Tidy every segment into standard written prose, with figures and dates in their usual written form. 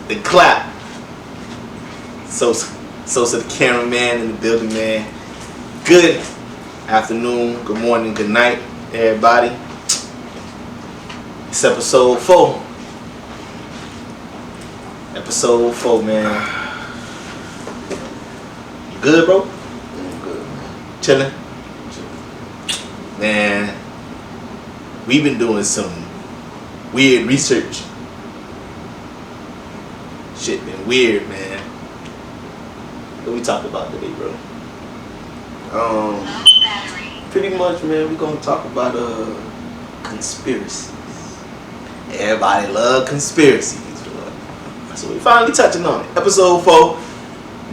the clap. Sosa the cameraman in the building, man. Good afternoon, good morning, good night, everybody. It's episode 4. Episode 4, man. You good, bro? I'm good, man. Chilling? Man, we've been doing some weird research. Shit been weird, man. What we talking about today, bro? Pretty much, man, we gonna talk about conspiracies. Everybody love conspiracies, bro. So we finally touching on it. Episode 4,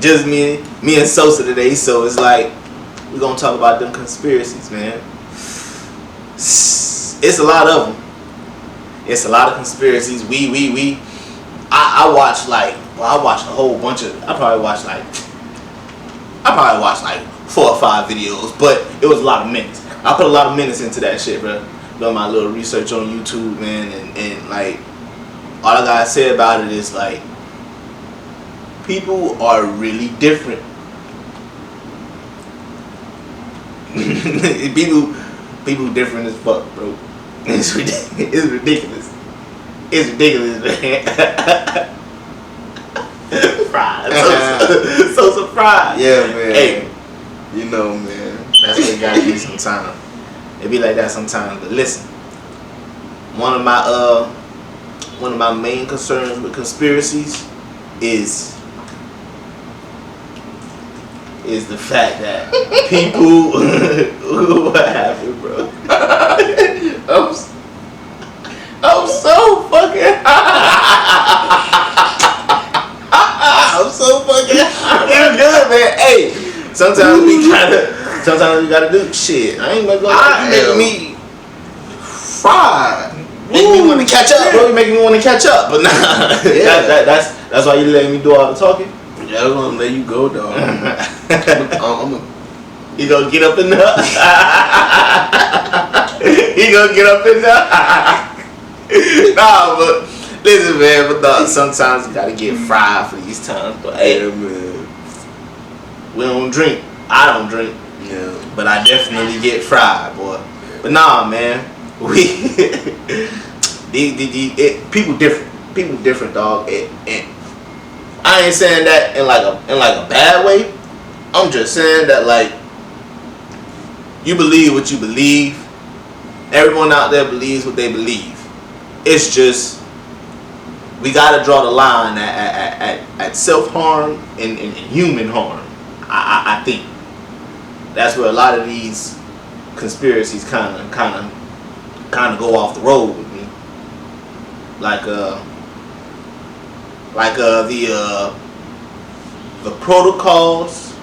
just me and Sosa today. So it's like we gonna talk about them conspiracies, man. It's a lot of them. It's a lot of conspiracies. I watched I watched a whole bunch of. I probably watched like 4 or 5 videos, but it was a lot of minutes. I put a lot of minutes into that shit, bro. Doing my little research on YouTube, man, and like all I gotta say about it is like people are really different. People different as fuck, bro. It's ridiculous. It's ridiculous, man. Fried. So surprised. Yeah, man. Hey, you know, man. that's what it gotta be sometimes. It be like that sometimes. But listen, one of my main concerns with conspiracies is the fact that people what happened, bro? I'm so fucking I'm so fucking it's good, man. Hey, sometimes we gotta do shit. I ain't gonna go. You making me fried. Making me want to catch up, bro. You making me want to catch up, but nah. Yeah. That's why you letting me do all the talking. Yeah, I'm gonna let you go, dog. He gonna get up in there. He gonna get up in there. Nah, but listen, man. But sometimes you gotta get fried for these times. But hey, yeah, man. we don't drink. I don't drink. Yeah. But I definitely get fried, boy. But nah, man. People different. People different, dog. And I ain't saying that in like a bad way. I'm just saying that like you believe what you believe. Everyone out there believes what they believe. It's just we gotta draw the line at self-harm and human harm. I think that's where a lot of these conspiracies kind of go off the road with me. The protocols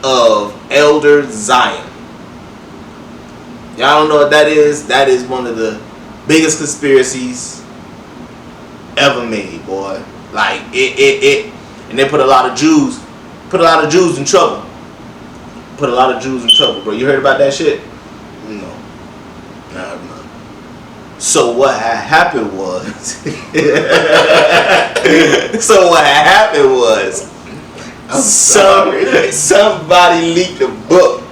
of Elder Zion. Y'all don't know what that is? That is one of the biggest conspiracies ever made, boy. Like it and they put a lot of Jews in trouble. Put a lot of Jews in trouble, bro. You heard about that shit? No. Nah. So what had happened was somebody leaked a book.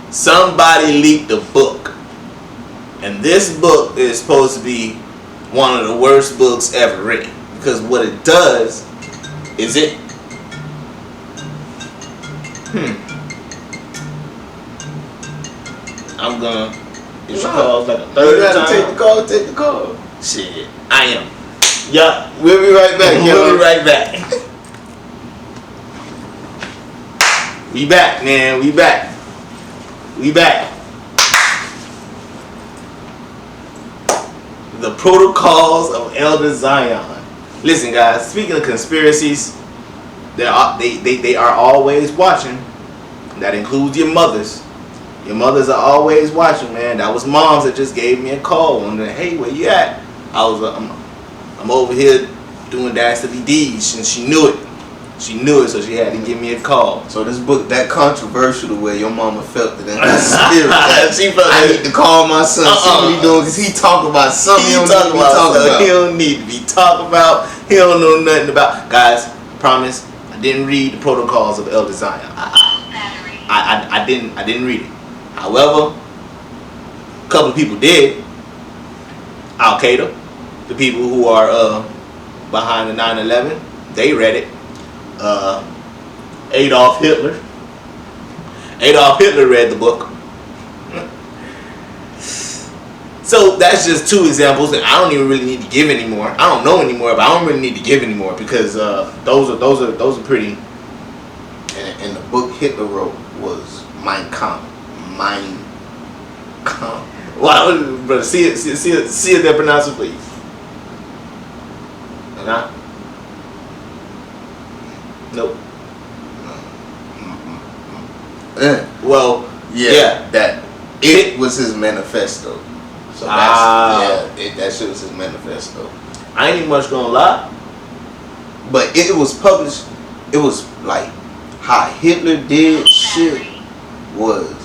Somebody leaked a book. And this book is supposed to be one of the worst books ever written. Because what it does is it I'm gonna it's calls like a third you gotta time. Take the call. Shit, I am. Yeah, We'll be right back, we'll be right back. We back, man. We back. The protocols of Elder Zion. Listen, guys. Speaking of conspiracies, they are always watching. That includes your mothers. Your mothers are always watching, man. That was moms that just gave me a call wondering, hey, where you at? I'm over here doing dastardly deeds, and she knew it. She knew it, so she had to give me a call. So this book that controversial the way your mama felt it in her spirit. That She felt I that- need to call my son, see what he doing, because he talk about something he don't need to be talking about. He don't need to be talked about. He don't know nothing about. Guys, promise, I didn't read the Protocols of Elder Zion. I didn't read it. However, a couple of people did. Al Qaeda, the people who are behind the 9/11, they read it. Adolf Hitler read the book. So that's just two examples that I don't even really need to give anymore. I don't know anymore, but I don't really need to give anymore because those are pretty. And the book Hitler wrote was Mein Kampf. Mein Kampf. Wow, brother, see it that pronounce it, please. Nah. Nope. Well, yeah. That it was his manifesto. So that's that shit was his manifesto. I ain't even much gonna lie. But it was published. It was like how Hitler did shit was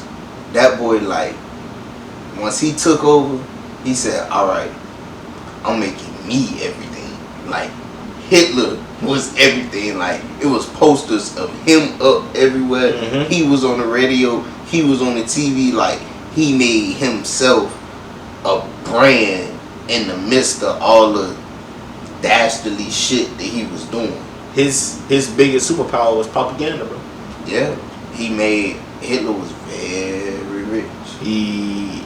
that boy like once he took over, he said, "All right, I'm making me everything." Like Hitler was everything. Like it was posters of him up everywhere. Mm-hmm. He was on the radio. He was on the TV. Like he made himself a brand in the midst of all the dastardly shit that he was doing. His biggest superpower was propaganda, bro. Yeah, Hitler was very rich. He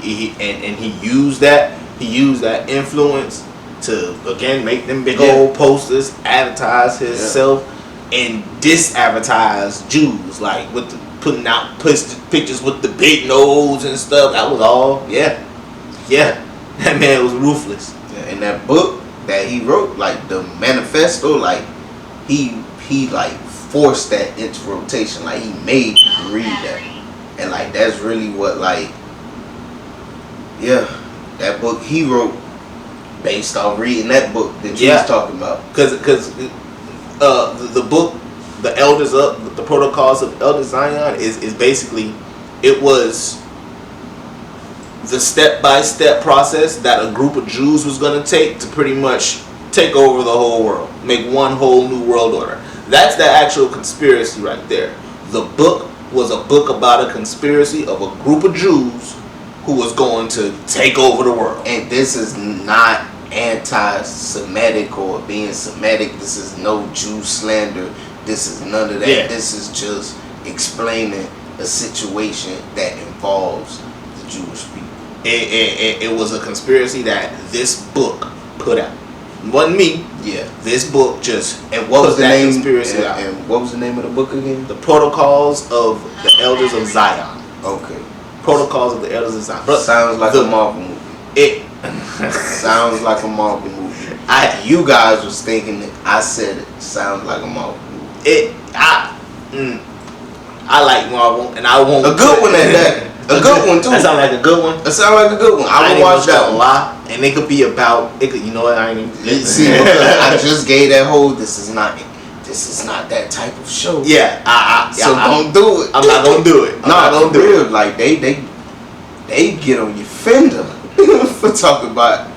used that influence to again make them big old posters, advertise himself, and disadvertise Jews, like with the putting out pictures with the big nose and stuff. That was all. Yeah, that man was ruthless. Yeah, and that book that he wrote, like the manifesto, like he like forced that into rotation. Like he made you read that, and like that's really what like that book he wrote based off reading that book that you was talking about. Because the book, the Protocols of Elder Zion is basically, it was the step-by-step process that a group of Jews was going to take to pretty much take over the whole world, make one whole new world order. That's the actual conspiracy right there. The book was a book about a conspiracy of a group of Jews who was going to take over the world. And this is not anti-Semitic or being Semitic. This is no Jew slander. This is none of that. Yeah. This is just explaining a situation that involves the Jewish people. It was a conspiracy that this book put out. It wasn't me. Yeah. This book just and what was the name? Conspiracy out. And what was the name of the book again? The Protocols of the Elders of Zion. Okay. Protocols of the Elders of Zion. Sounds like a Marvel movie. It sounds like a Marvel movie. You guys was thinking that I said it sounds like a Marvel movie. I like Marvel, and I won't. A good one at that. A good one too. That sound like a good one. That sound like a good one. I would watch that one. And it could be about. It could, you know what? I ain't even. See, because I just gave that whole. This is not that type of show. Yeah. Don't do it. I'm not gonna do it. I'm not gonna do it. Like they get on your fender for talking about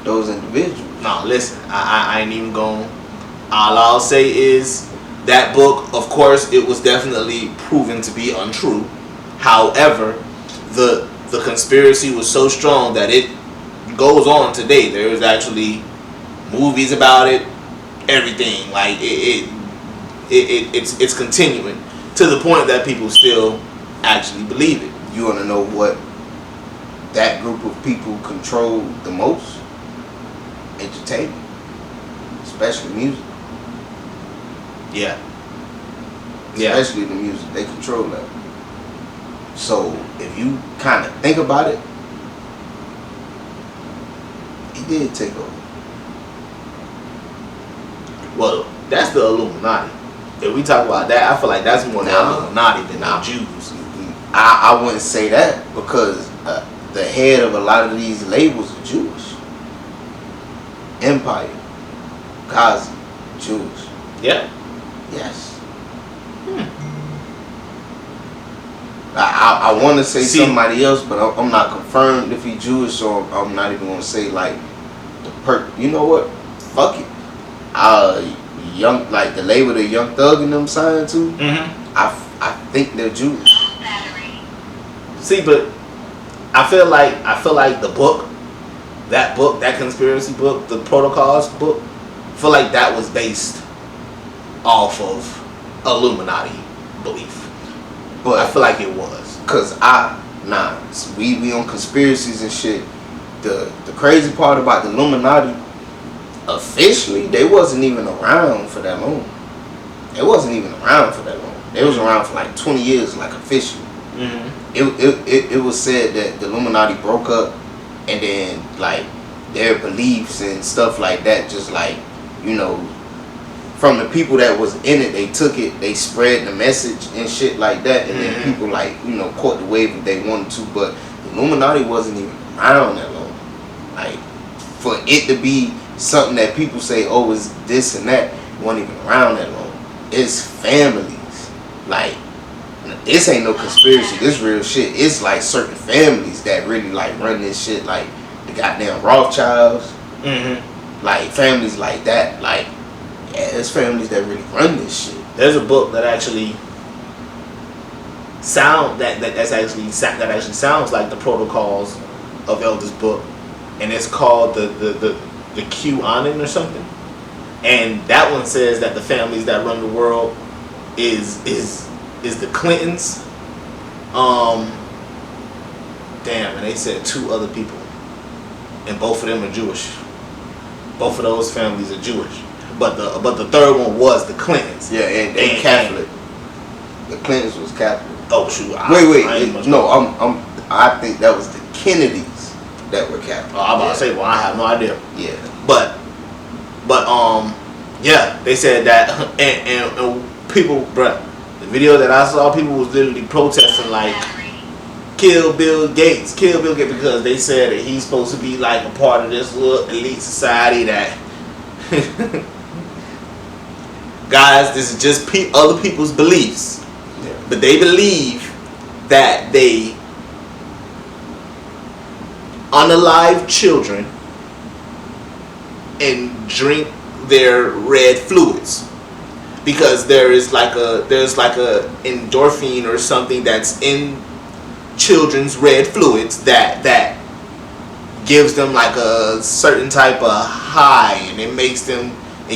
those individuals. No, listen. I ain't even going. All I'll say is that book. Of course, it was definitely proven to be untrue. However, the conspiracy was so strong that it goes on today. There is actually movies about it, everything. Like it's continuing to the point that people still actually believe it. You want to know what that group of people control the most? Entertainment, especially music. Yeah. Especially the music, they control that. So if you kind of think about it, he did take over. Well, that's the Illuminati. If we talk about that, I feel like that's more the Illuminati than the Jews. I wouldn't say that because the head of a lot of these labels are Jewish. Empire, Gaza, Jewish. Yeah. Yes. I want to say somebody else, but I'm not confirmed if he Jewish, so I'm not even gonna say like you know what? Fuck it. Young, like the label that Young Thug and them signed to. I think they're Jewish. See, but I feel like the book, that conspiracy book, the Protocols book, I feel like that was based off of Illuminati belief. But I feel like it was. Cause we on conspiracies and shit. The crazy part about the Illuminati, officially they wasn't even around for that long. They wasn't even around for that long. They was around for like 20 years, like officially. It was said that the Illuminati broke up, and then like their beliefs and stuff like that, just like, you know, from the people that was in it, they took it, they spread the message and shit like that, and then people like, you know, caught the wave if they wanted to. But the Illuminati wasn't even around that long. Like, for it to be something that people say, oh, it's this and that, wasn't even around that long. It's families. Like, this ain't no conspiracy, this real shit. It's like certain families that really like run this shit, like the goddamn Rothschilds, like families like that. Like, yeah, there's families that really run this shit. There's a book that actually sounds like the Protocols of Elders book, and it's called the QAnon or something. And that one says that the families that run the world is the Clintons. Damn, and they said 2 other people, and both of them are Jewish. Both of those families are Jewish, but the third one was the Clintons. Yeah, and Catholic. The Clintons was Catholic. Oh shoot! I think that was the Kennedys that were Catholic. Oh, I'm about to say, well, I have no idea. Yeah, but yeah, they said that, and people, bruh, the video that I saw, people was literally protesting like, kill Bill Gates, because they said that he's supposed to be like a part of this little elite society that, guys, this is just other people's beliefs, but they believe that they unalive children and drink their red fluids, because there's like a endorphin or something that's in children's red fluids that gives them like a certain type of high, and it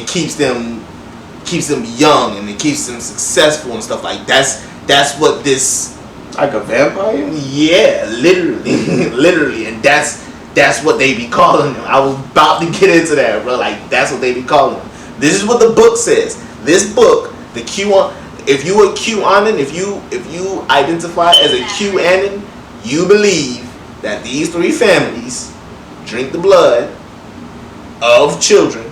keeps them young, and it keeps them successful and stuff like that's what this, like a vampire. Yeah, literally, and that's what they be calling them. I was about to get into that, bro. Like, that's what they be calling them. This is what the book says. This book, the QAnon. If you a QAnon, if you identify as a QAnon, you believe that these 3 families drink the blood of children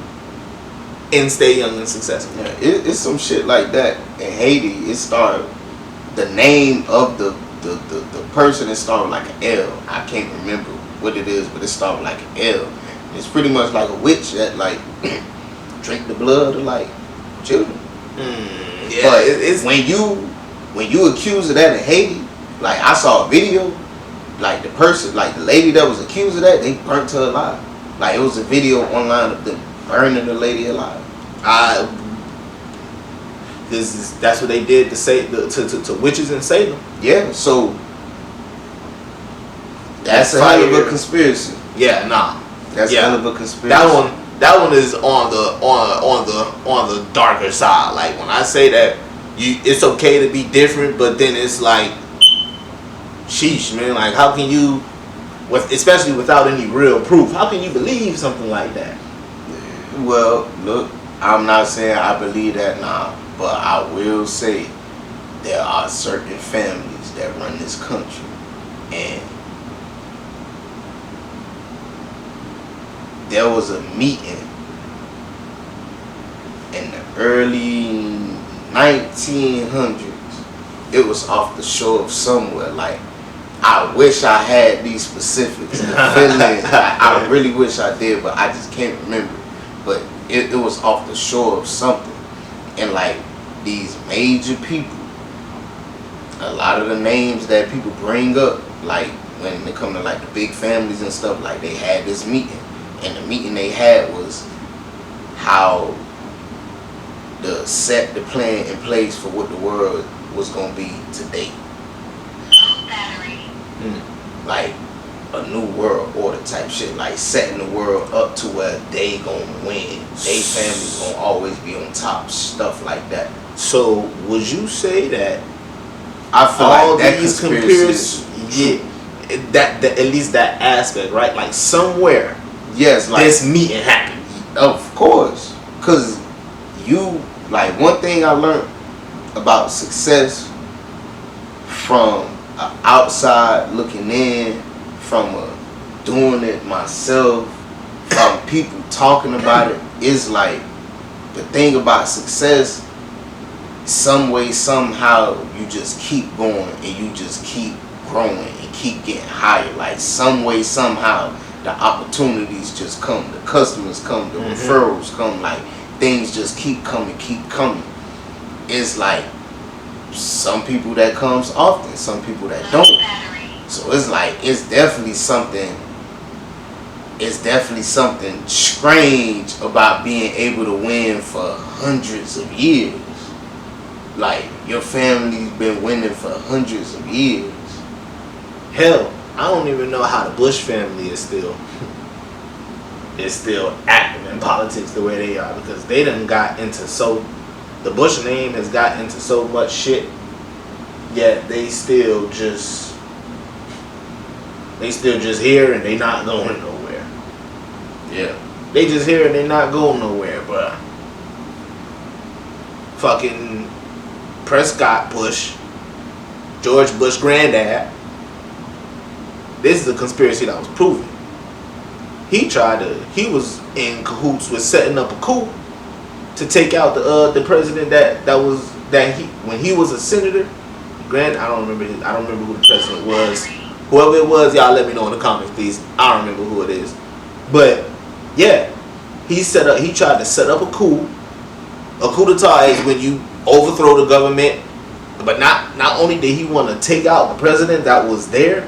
and stay young and successful. Yeah, it's some shit like that in Haiti. It started, the name of the person, it started like an L. I can't remember what it is, but it started like an L. It's pretty much like a witch that like drink the blood of like children. Yeah, but it's when you accused of that in Haiti, like I saw a video, like the person, like the lady that was accused of that, they burnt her alive. Like, it was a video online of them burning the lady alive. That's what they did to witches in Salem. Yeah, so that's a hell of a conspiracy. Yeah, nah. That's a hell of a conspiracy. That one is on the darker side. Like, when I say that it's okay to be different, but then it's like, sheesh, man. Like, how can you, especially without any real proof, how can you believe something like that? Well, look, I'm not saying I believe that now, but I will say there are certain families that run this country, and there was a meeting in the early 1900s. It was off the shore of somewhere. Like, I wish I had these specifics and feelings. I really wish I did, but I just can't remember. But it was off the shore of something, and like these major people, a lot of the names that people bring up, like when it come to like the big families and stuff, like they had this meeting, and the meeting they had was how to set the plan in place for what the world was gonna be today. Like a new world order type shit, like setting the world up to where they gonna win, they family gonna always be on top, stuff like that. So would you say that I feel all like that these conspiracy, that at least that aspect, right? Like somewhere, yes, like this meeting happened. of course, cause you like one thing I learned about success from outside looking in, from doing it myself, from people talking about it, is like the thing about success. Some way, somehow, you just keep going and you just keep growing and keep getting higher. Like some way, somehow, the opportunities just come, the customers come, the referrals come. Like things just keep coming, keep coming. It's like some people that comes often, some people that don't. So it's like it's definitely something strange about being able to win for hundreds of years. Like your family's been winning for hundreds of years. Hell, I don't even know how the Bush family is still active in politics the way they are, because they done got into the Bush name has got into so much shit, yet they still just here and they not going nowhere. Yeah. They just here and they not going nowhere, but fucking Prescott Bush, George Bush granddad, this is a conspiracy that was proven. He was in cahoots with setting up a coup to take out the president when he was a senator. I don't remember who the president was. Whoever it was, y'all let me know in the comments, please. I don't remember who it is. But yeah, he tried to set up a coup. A coup d'etat is when you overthrow the government, but not only did he want to take out the president that was there,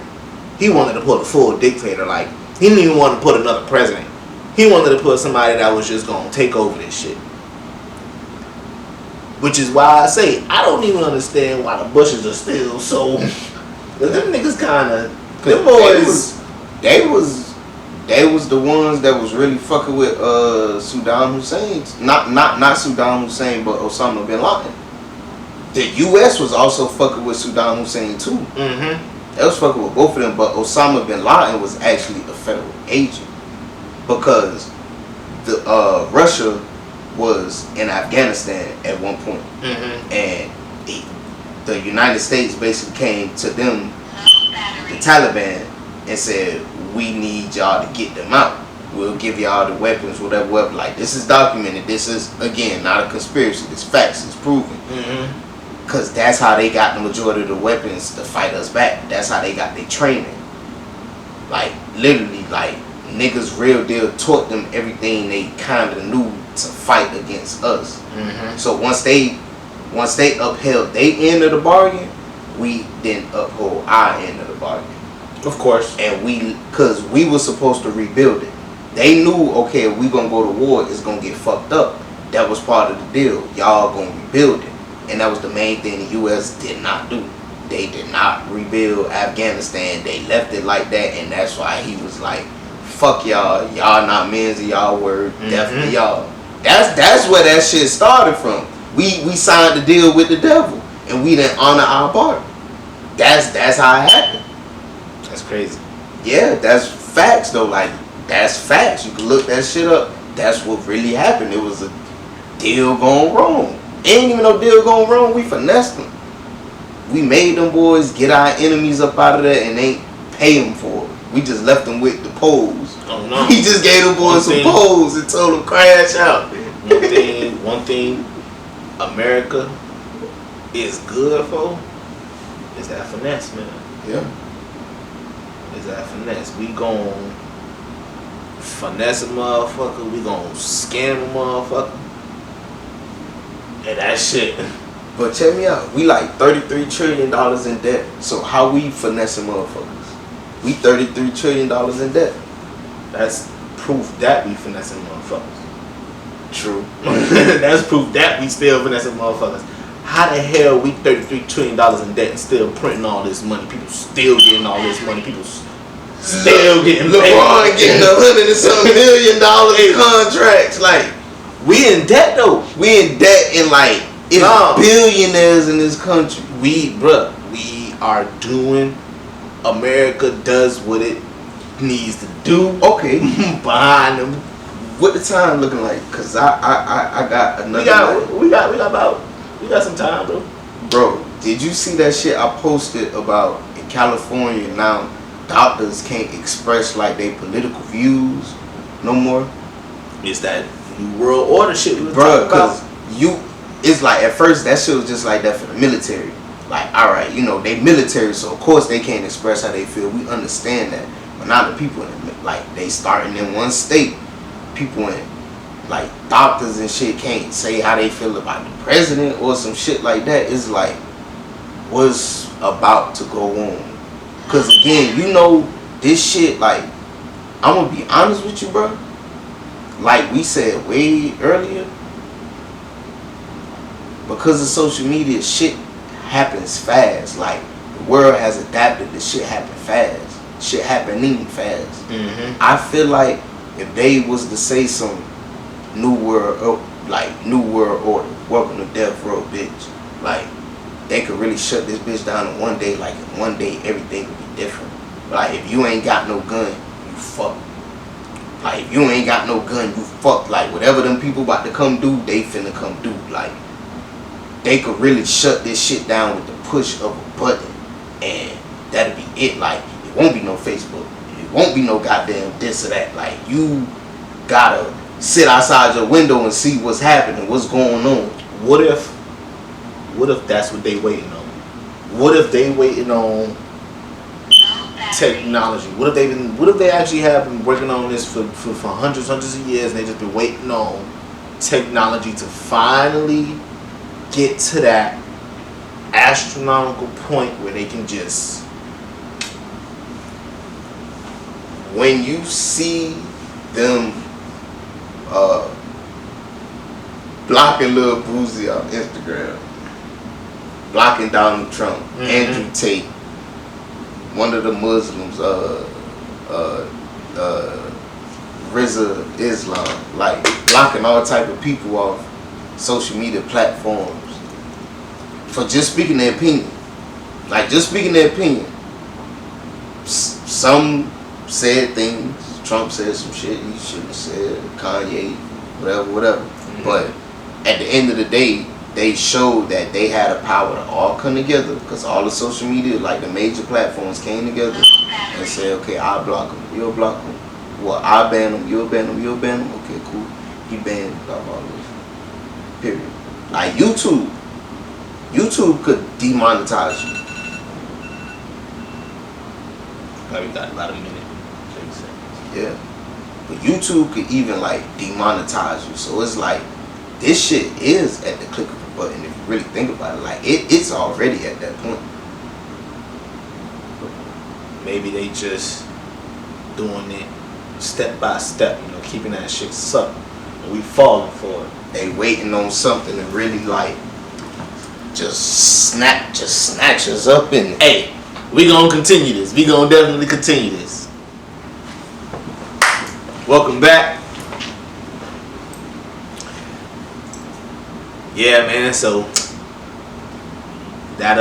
he wanted to put a full dictator. Like he didn't even want to put another president. He wanted to put somebody that was just gonna take over this shit. Which is why I say I don't even understand why the Bushes are still so. Them niggas kind of, them boys. They was the ones that was really fucking with Saddam Hussein. Not Saddam Hussein, but Osama bin Laden. The U.S. was also fucking with Saddam Hussein too. They was fucking with both of them, but Osama bin Laden was actually a federal agent because the Russia was in Afghanistan at one point, and the United States basically came to them, the Taliban, and said, we need y'all to get them out. We'll give y'all the weapons, whatever. Like, this is documented. This is, again, not a conspiracy. This facts. It's proven. Because that's how they got the majority of the weapons to fight us back. That's how they got their training. Like, literally, like, niggas real deal taught them everything they kind of knew to fight against us. So once they upheld their end of the bargain, we then uphold our end of the bargain. Of course. And because we were supposed to rebuild it. They knew, okay, if we gonna go to war, it's gonna get fucked up. That was part of the deal. Y'all gonna rebuild it. And that was the main thing the U.S. did not do. They did not rebuild Afghanistan. They left it like that, and that's why he was like, fuck y'all. Y'all not men's of y'all word. Definitely y'all. That's where that shit started from. We signed the deal with the devil, and we didn't honor our part. That's how it happened. That's crazy. Yeah, that's facts though. Like, that's facts. You can look that shit up. That's what really happened. It was a deal gone wrong. Ain't even no deal gone wrong. We finessed them. We made them boys get our enemies up out of there and ain't pay them for it. We just left them with the poles. Oh no. We just gave them boys some poles and told them crash out. One thing America is good for is that finesse, man. Yeah. Is that finesse. We gon' finesse a motherfucker. We gon' scam a motherfucker. And that shit But check me out. We like $33 trillion in debt. So how we finessing motherfuckers? We $33 trillion in debt. That's proof that we finessing motherfuckers. True. That's proof that we still finessing motherfuckers. How the hell we $33 trillion in debt and still printing all this money? People still getting all this money. People still getting LeBron paid. getting $100 and some million in contracts. Like, we in debt though. we in debt and like it's billionaires in this country. We are doing. America does what it needs to do. Okay. Behind them. What the time looking like? Cause I got another. We got some time, bro. Bro, did you see that shit I posted about in California now? Doctors can't express like their political views no more. It's that New World Order shit we was Bro, talking about. cause it's like at first that shit was just like that for the military. Like, all right, you know, they military, so of course they can't express how they feel. We understand that. But now the people, like, they starting in one state. People in, like, doctors and shit can't say how they feel about the president or some shit like that. It's like, what's about to go on? Because, again, you know, this shit, like, I'm going to be honest with you, bro. Like we said way earlier, because of social media, shit happens fast. Like, the world has adapted to shit happen fast. Shit happening fast. Mm-hmm. I feel like if they was to say some new world order, welcome to death row, bitch, like, they could really shut this bitch down in one day. Like, in one day, everything would be different. Like, if you ain't got no gun, you fuck. Like, if you ain't got no gun, you fuck. Like, whatever them people about to come do, they finna come do. Like, they could really shut this shit down with the push of a button, and that'll be it. Like, it won't be no Facebook. It won't be no goddamn this or that. Like, you gotta sit outside your window and see what's happening, what's going on. What if that's what they waiting on? What if they waiting on technology? What if they actually have been working on this for hundreds of years, and they just been waiting on technology to finally get to that astronomical point where they can just, when you see them blocking Lil Boozy on Instagram, blocking Donald Trump, mm-hmm. Andrew Tate, one of the Muslims, Rizza Islam, like blocking all type of people off social media platforms for just speaking their opinion. Like, just speaking their opinion. Some said things. Trump said some shit he shouldn't have said. Kanye, whatever. Mm-hmm. But at the end of the day, they showed that they had a power to all come together, because all the social media, like the major platforms, came together and said, okay, I'll block him, you'll block him. Well, I'll ban him, you'll ban him, you'll ban him. Okay, cool. He banned blah, blah, blah. Period. Like, YouTube could demonetize you. probably got about a minute. Yeah. But YouTube could even, like, demonetize you. So it's like, this shit is at the click of a button if you really think about it. Like, it's already at that point. Maybe they just doing it step by step, you know, keeping that shit sucked. And we falling for it. They waiting on something to really, like, just snatch us up and hey, we gonna continue this. We gonna definitely continue this. Welcome back. Yeah, man. So that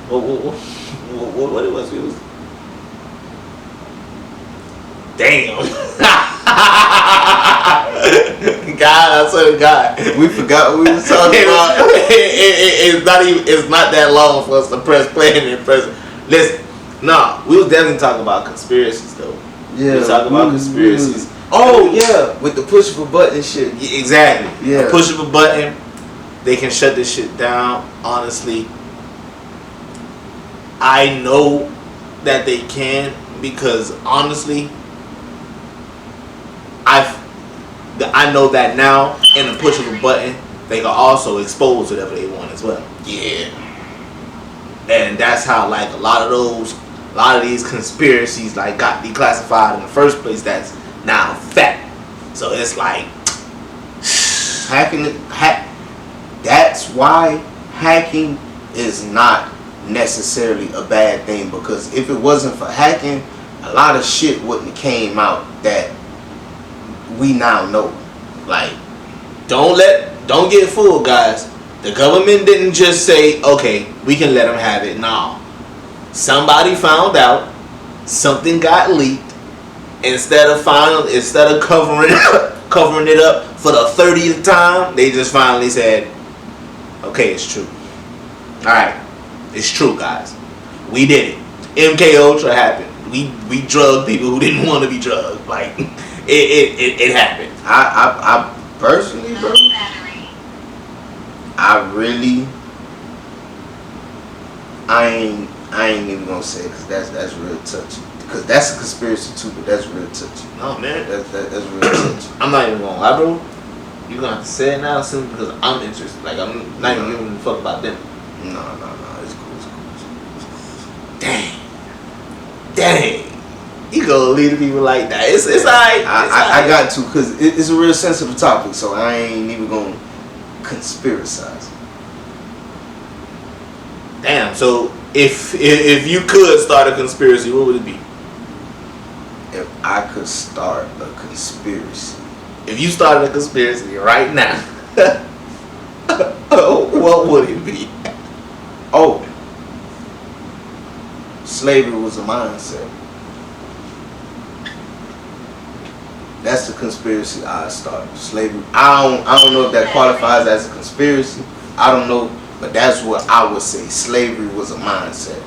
what it was? It was damn. God, I swear to God, we forgot what we was talking about. It's not that long for us to press play and press. Listen, nah, we was definitely talking about conspiracies though. Yeah, we was talking about conspiracies. Oh yeah, with the push of a button shit. Yeah, exactly. Yeah, a push of a button, they can shut this shit down. Honestly, I know that they can, because honestly, I know that now, in a push of a button, they can also expose whatever they want as well. Yeah. And that's how like a lot of these conspiracies like got declassified in the first place. That's now fact. So it's like that's why hacking is not necessarily a bad thing, because if it wasn't for hacking, a lot of shit wouldn't have came out that we now know. Like, don't get fooled, guys. The government didn't just say, okay, we can let them have it. No. Somebody found out, something got leaked. Instead of covering it up for the 30th time, they just finally said, okay, it's true. Alright. It's true, guys. We did it. MK Ultra happened. We drugged people who didn't want to be drugged. Like, it happened. I personally, bro, I ain't even gonna say it, because that's real touchy. Because that's a conspiracy too, but that's real touchy. Oh man, that's real touchy. I'm not even gonna lie, bro. You gonna have to say it now soon, because I'm interested. Like, I'm not even giving a fuck about them. No, it's cool. Dang. You gonna leave the people like that? It's alright. I got to, because it's a real sensitive topic, so I ain't even gonna conspiracize. Damn. So if you could start a conspiracy, what would it be? If I could start a conspiracy. If you started a conspiracy right now, what would it be? Oh, slavery was a mindset. That's the conspiracy I started. Slavery. I don't know if that qualifies as a conspiracy. I don't know, but that's what I would say. Slavery was a mindset.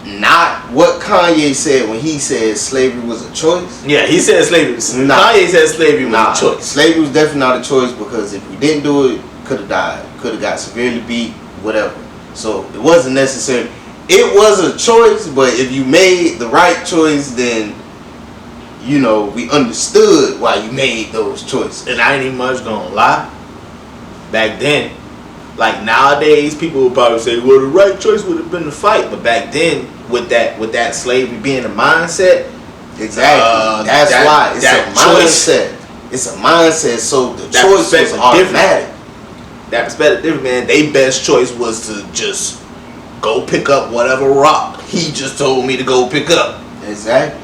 Not what Kanye said when he said slavery was a choice. Yeah, he said slavery. Kanye said slavery was a choice. Slavery was definitely not a choice, because if we didn't do it, could have died, could have got severely beat, whatever. So it wasn't necessary. It was a choice, but if you made the right choice, then we understood why you made those choices. And I ain't even much gonna lie. Back then, like nowadays, people would probably say, well, the right choice would have been to fight. But back then, with that slavery being a mindset, exactly. That's why it's a mindset. It's a mindset. So the choice was automatic. That perspective different, man. Their best choice was to just go pick up whatever rock he just told me to go pick up. Exactly.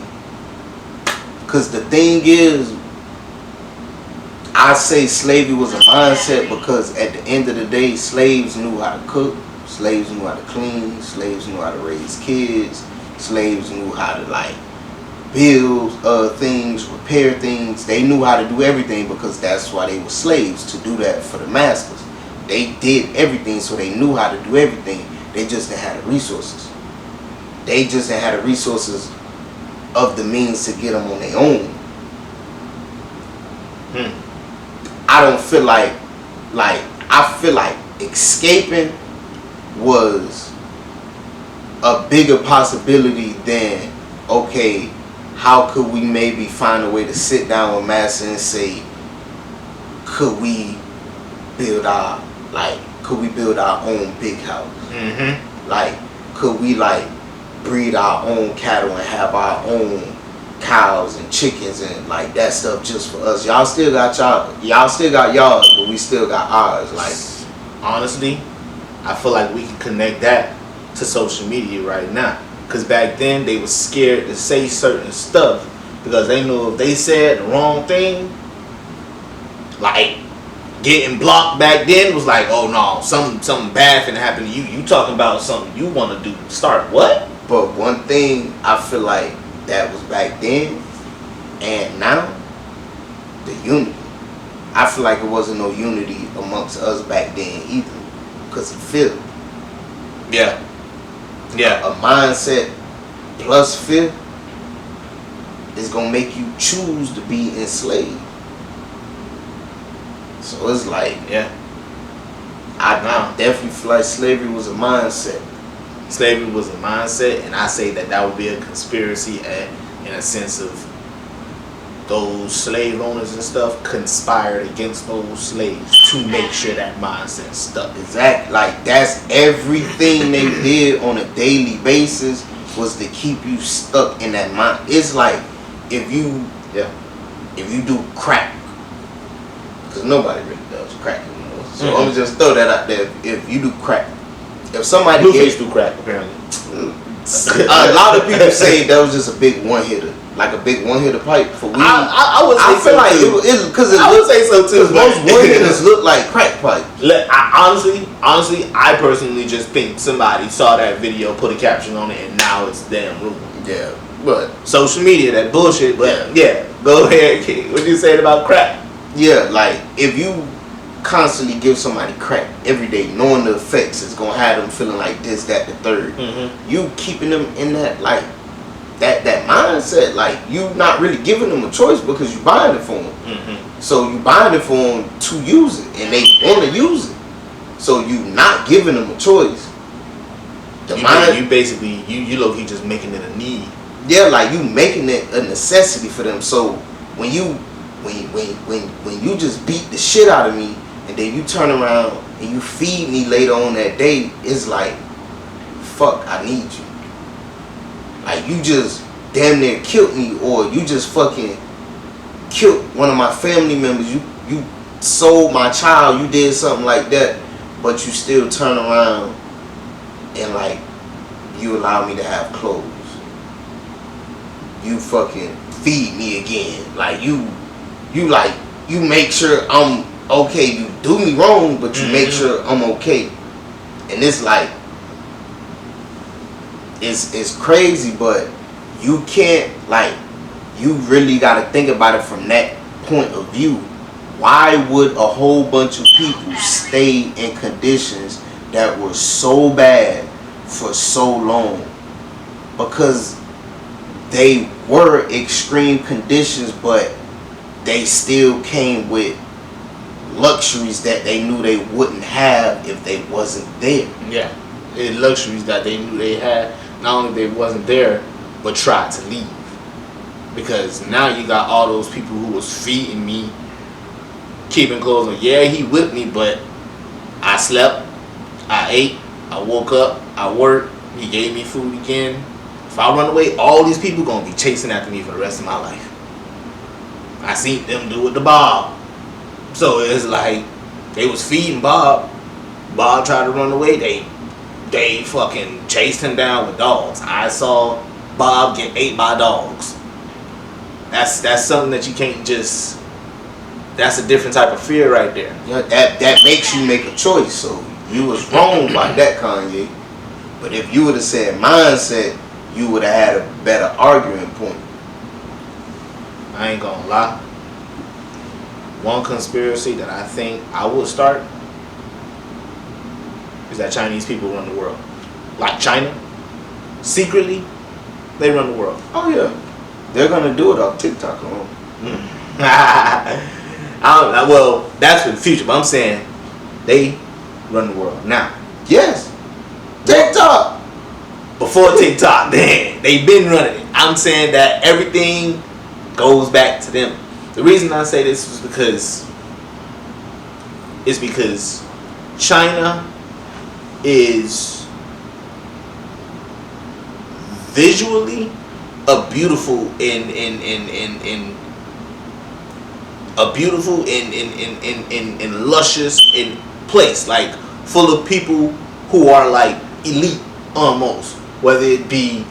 Because the thing is, I say slavery was a mindset because at the end of the day, slaves knew how to cook, slaves knew how to clean, slaves knew how to raise kids, slaves knew how to build things, repair things. They knew how to do everything because that's why they were slaves, to do that for the masters. They did everything, so they knew how to do everything. They just didn't have the resources. They just didn't have the resources of the means to get them on their own. I don't feel like I feel like escaping was a bigger possibility than, okay, how could we maybe find a way to sit down with Master and say, could we build our own big house? Could we breed our own cattle and have our own cows and chickens and that stuff just for us? Y'all still got y'all, but we still got ours. Honestly, I feel like we can connect that to social media right now. Because back then they were scared to say certain stuff because they knew if they said the wrong thing, getting blocked back then was oh no, something bad finna happen to you. You talking about something you want to do? Start what? But one thing I feel like that was back then and now, the unity. I feel like it wasn't no unity amongst us back then either, because of fear. Yeah. A mindset plus fear is gonna make you choose to be enslaved. So it's I definitely feel like slavery was a mindset. Slavery was a mindset, and I say that would be a conspiracy in a sense of those slave owners and stuff conspired against those slaves to make sure that mindset stuck. Exactly. Like, that's everything they did on a daily basis was to keep you stuck in that mind. It's like if you do crack, because nobody really does crack anymore. So I'm gonna just throw that out there. If you do crack, if somebody Blueface do crack apparently. A lot of people say that was just a big one hitter, like a big one hitter pipe for weed. I would say I feel so like too. because I would say so too. Most one hitters look like crack pipe. Honestly, I personally just think somebody saw that video, put a caption on it, and now it's damn rule. Yeah, but social media, that bullshit. But yeah, go ahead, kid. What you saying about crack? Yeah, like if you constantly give somebody crack every day, knowing the effects, it's gonna have them feeling like this, that, the third. You keeping them in that like that mindset, like you not really giving them a choice because you buying it for them. So you buying it for them to use it, and they want to use it. So you not giving them a choice. You basically you low key just making it a need. Yeah, like you making it a necessity for them. So when you just beat the shit out of me, and then you turn around and you feed me later on that day, it's like, fuck, I need you. Like, you just damn near killed me, or you just fucking killed one of my family members. You sold my child, you did something like that, but you still turn around and like, you allow me to have clothes. You fucking feed me again. Like, you make sure I'm okay. You do me wrong, but you make sure I'm okay. And it's like, it's crazy, but you can't, like, you really got to think about it from that point of view. Why would a whole bunch of people stay in conditions that were so bad for so long? Because they were extreme conditions, but they still came with luxuries that they knew they wouldn't have if they wasn't there. Yeah, luxuries that they knew they had. Not only they wasn't there, but tried to leave. Because now you got all those people who was feeding me, keeping clothes on. Yeah, he whipped me, but I slept, I ate, I woke up, I worked, he gave me food again. If I run away, all these people gonna be chasing after me for the rest of my life. I seen them do it to Bob. So it's like they was feeding Bob. Bob tried to run away. They fucking chased him down with dogs. I saw Bob get ate by dogs. That's something that you can't just. That's a different type of fear right there. Yeah, that makes you make a choice. So you was wrong by that, Kanye. But if you would have said mindset, you would have had a better arguing point. I ain't gonna lie. One conspiracy that I think I would start is that Chinese people run the world. Like China, secretly, they run the world. Oh yeah, they're gonna do it off TikTok alone. Well, that's for the future, but I'm saying they run the world now. Yes, TikTok. Before TikTok, they've been running it. I'm saying that everything goes back to them. The reason I say this is because China is visually a beautiful and luscious place, like full of people who are like elite almost, whether it be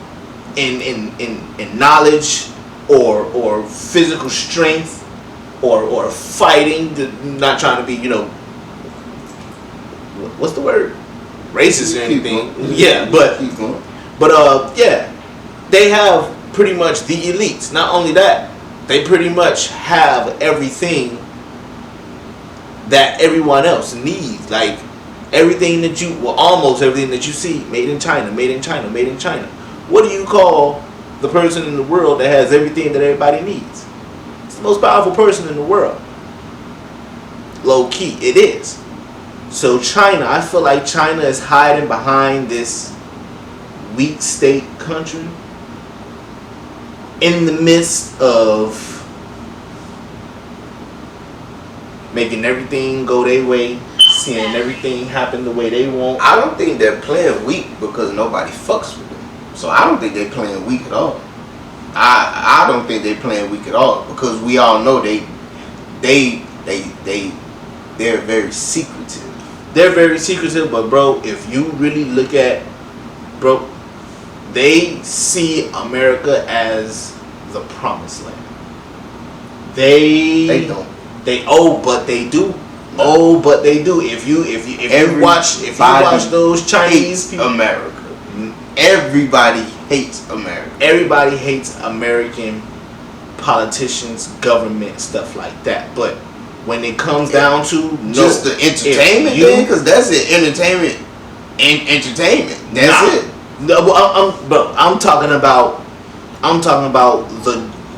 in knowledge or physical strength or fighting, not trying to be, what's the word, racist or anything. Yeah, but yeah, they have pretty much the elites. Not only that, they pretty much have everything that everyone else needs. Like almost everything that you see, made in China, made in China, made in China. What do you call the person in the world that has everything that everybody needs? It's the most powerful person in the world. Low key, it is. So China, I feel like China is hiding behind this weak state country in the midst of making everything go their way, seeing everything happen the way they want. I don't think they're playing weak because nobody fucks with them. So I don't think they're playing weak at all. I don't think they're playing weak at all because we all know they're very secretive. They're very secretive, but bro, if you really look at, bro, they see America as the promised land. They don't. But they do. Oh, but they do. If you watch those Chinese people, America. Everybody hates America. Everybody hates American politicians, government, stuff like that. But when it comes down to just the entertainment thing, because that's it. Entertainment. That's it. No, I'm talking about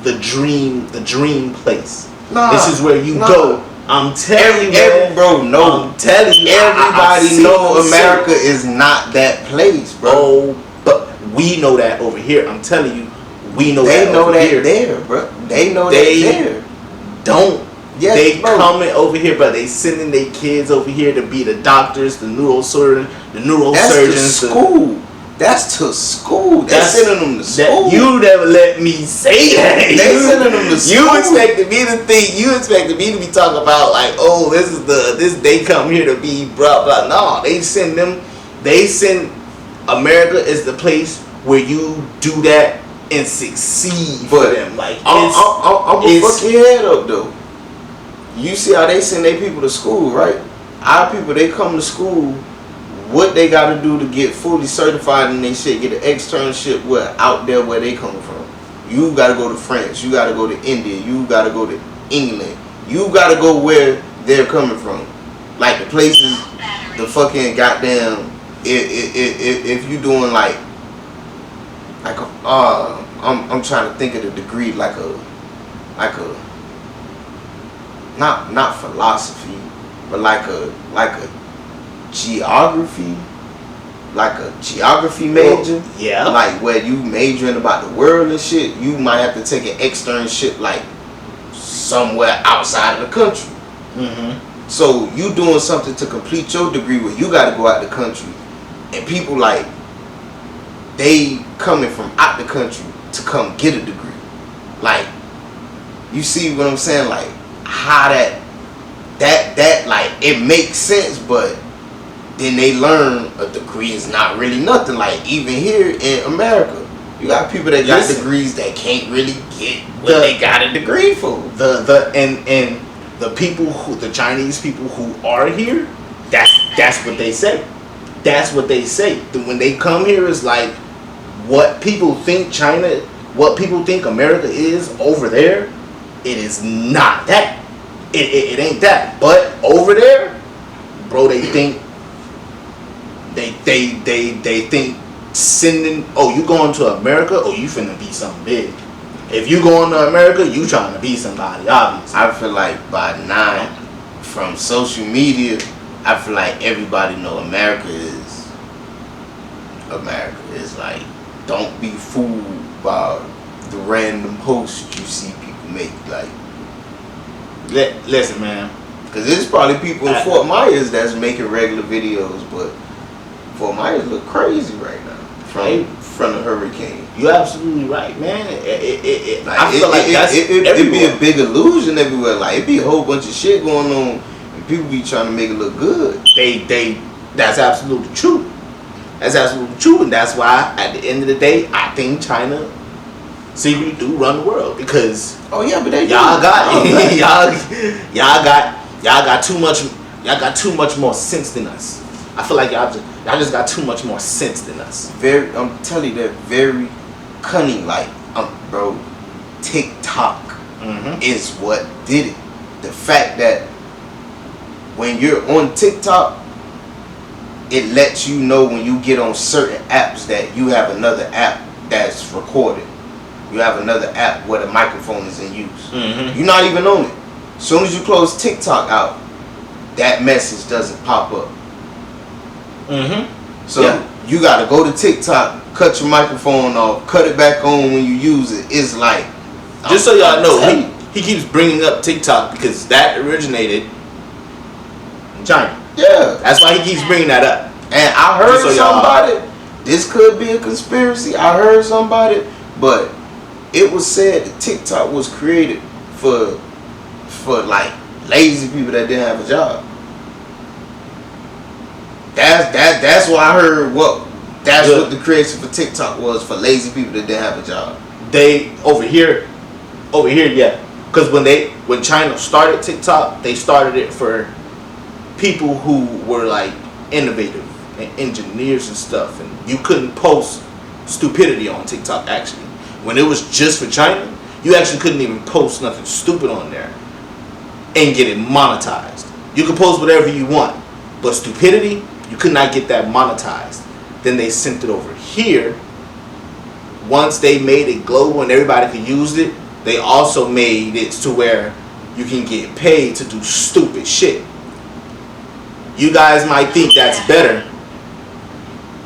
the dream place. This is where you go. I'm telling you, bro. No, I'm telling you, everybody know America is not that place, bro. Oh, but we know that over here. I'm telling you, we know they that know over that here. There, bro. They know that there. Don't. Yes, they bro. coming over here, but they sending their kids over here to be the doctors, the neurosurgeons, That's to school. That's to school. They're sending them to school. You never let me say that. They sending them to school. You expected me to think. You expected me to be talking about like, oh, this they come here to be blah blah. No, they send them. They send America is the place where you do that and succeed for them. Like I'm gonna fuck your head up though. You see how they send their people to school, right? Our people, they come to school. What they got to do to get fully certified in their shit, get an externship out there where they come from. You got to go to France. You got to go to India. You got to go to England. You got to go where they're coming from. Like the places, the fucking goddamn, if you doing like I'm trying to think of the degree like a not philosophy, but like a geography, like a geography major. Yeah. Like where you majoring about the world and shit, you might have to take an externship like somewhere outside of the country. Mm-hmm. So you doing something to complete your degree where you got to go out the country, and people like they coming from out the country to come get a degree. Like, you see what I'm saying? Like how that like it makes sense, but then they learn a degree is not really nothing. Like even here in America, you got people that got degrees that can't really get what they got a degree for. And the people the Chinese people who are here, that's what they say. That's what they say. When they come here, is like what people think what people think America is over there. It is not that. It ain't that. But over there, bro, they think. They think sending, oh, you going to America, oh, you finna be something big. If you going to America, you trying to be somebody, obviously. I feel like by now, from social media, I feel like everybody know America is like, don't be fooled by the random posts you see people make. Like, listen, man. Because there's probably people in Fort Myers that's making regular videos, but Fort Myers look crazy right now from the hurricane. You're absolutely right, man. I feel like it'd be a big illusion everywhere. Like it'd be a whole bunch of shit going on, and people be trying to make it look good. That's absolutely true. That's absolutely true, and that's why at the end of the day, I think China secretly do run the world because but they y'all got too much more sense than us. I feel like y'all just got too much more sense than us. I'm telling you, they're very cunning. Like, bro, TikTok is what did it. The fact that when you're on TikTok, it lets you know when you get on certain apps that you have another app that's recorded. You have another app where the microphone is in use. Mm-hmm. You're not even on it. As soon as you close TikTok out, that message doesn't pop up. Mm-hmm. So you got to go to TikTok, cut your microphone off, cut it back on when you use it. It's like, just so y'all know, he keeps bringing up TikTok because that originated in China. Yeah. That's why he keeps bringing that up. And I heard So somebody, this could be a conspiracy. I heard somebody, but it was said that TikTok was created for like lazy people that didn't have a job. That's what I heard. What the creation for TikTok was, for lazy people that didn't have a job. They over here, yeah. Because when China started TikTok, they started it for people who were like innovative and engineers and stuff, and you couldn't post stupidity on TikTok. Actually, when it was just for China, you actually couldn't even post nothing stupid on there and get it monetized. You could post whatever you want, but stupidity, you could not get that monetized. Then they sent it over here. Once they made it global and everybody could use it, they also made it to where you can get paid to do stupid shit. You guys might think that's better.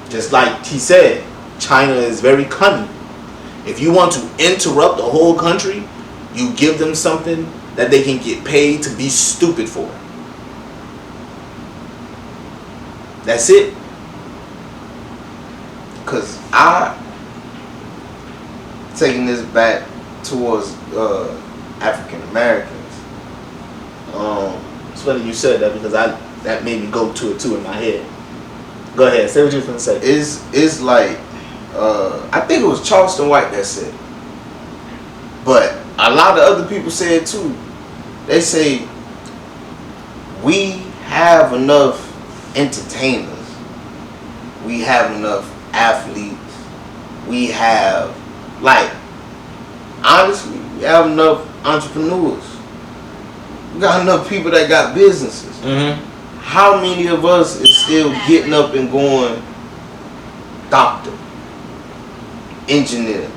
Just like he said, China is very cunning. If you want to interrupt the whole country, you give them something that they can get paid to be stupid for. That's it. Because I, taking this back towards African Americans. It's funny you said that, because that made me go to it too in my head. Go ahead, say what you was gonna say. It's like, I think it was Charleston White that said it. But a lot of other people say it too. They say, we have enough entertainers. We have enough athletes. We have, like, honestly, we have enough entrepreneurs. We got enough people that got businesses. Mm-hmm. How many of us is still getting up and going doctor, engineer?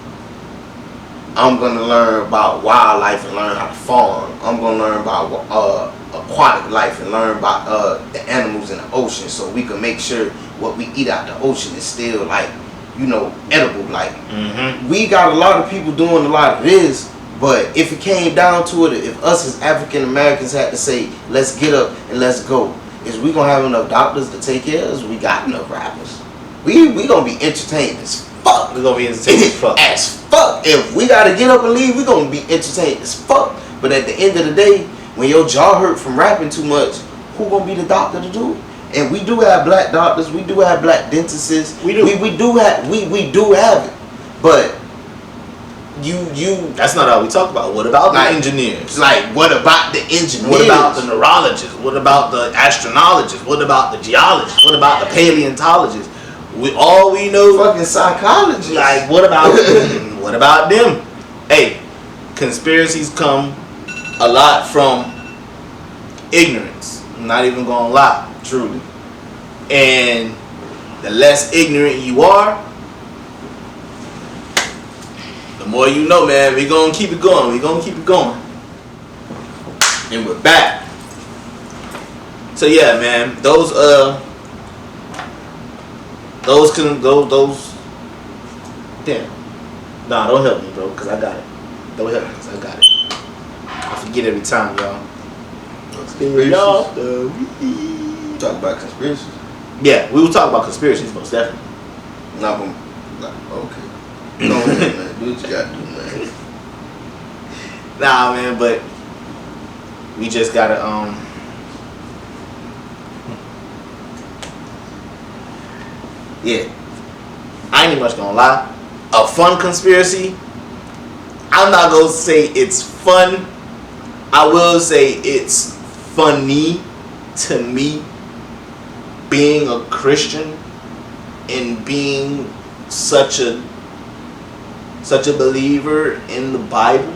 I'm going to learn about wildlife and learn how to farm. I'm going to learn about aquatic life and learn about the animals in the ocean, so we can make sure what we eat out the ocean is still, like, you know, edible. Like, we got a lot of people doing a lot of this, but if it came down to it, if us as African Americans had to say, let's get up and let's go, is we going to have enough doctors to take care of us? We got enough rappers. We going to be entertained as fuck. We're going to be entertained as fuck. As fuck. If we got to get up and leave, we're going to be entertained as fuck. But at the end of the day, when your jaw hurt from rapping too much, who going to be the doctor to do it? And we do have black doctors, we do have black dentists. We do. We do have it. But you that's not all we talk about. What about the engineers? Like, what about the engineers? What about the neurologists? What about the astronologists? What about the geologists? What about the paleontologists? All we know, fucking psychologists. Like, what about what about them? Hey, conspiracies come a lot from ignorance. I'm not even gonna lie, truly. And the less ignorant you are, the more you know, man. We gonna keep it going. We gonna keep it going. And we're back. So yeah, man. Those damn. Nah, don't help me, bro, because I got it. Don't help me, because I got it. I forget every time, y'all. Talk about conspiracies. Yeah, we will talk about conspiracies, most definitely. Not from, okay. No, man, do what you gotta do, man. Nah, man, but we just gotta yeah. I ain't even much gonna lie. A fun conspiracy, I'm not gonna say it's fun. I will say it's funny to me, being a Christian and being such a believer in the Bible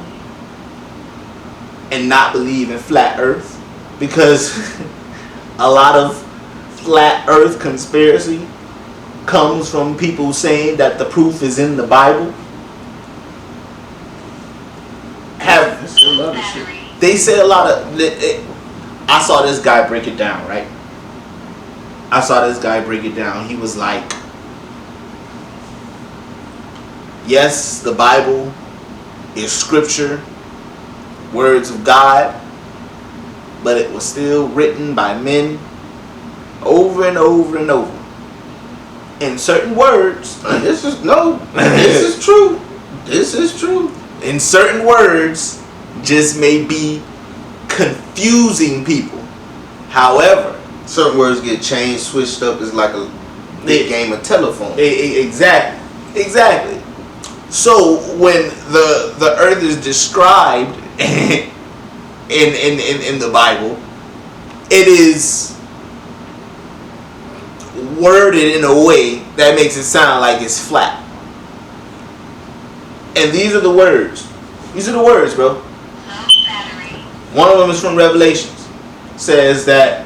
and not believe in flat earth, because a lot of flat earth conspiracy comes from people saying that the proof is in the Bible. They say a lot of I saw this guy break it down, right? He was like, yes, the Bible is scripture, words of God, but it was still written by men over and over and over. In certain words, this is true. This is true. In certain words, just may be confusing people. However, certain words get changed, switched up. It's like a big game of telephone. Exactly. So when the earth is described in the Bible, it is worded in a way that makes it sound like it's flat. And these are the words. These are the words, bro. One of them is from Revelations. It says that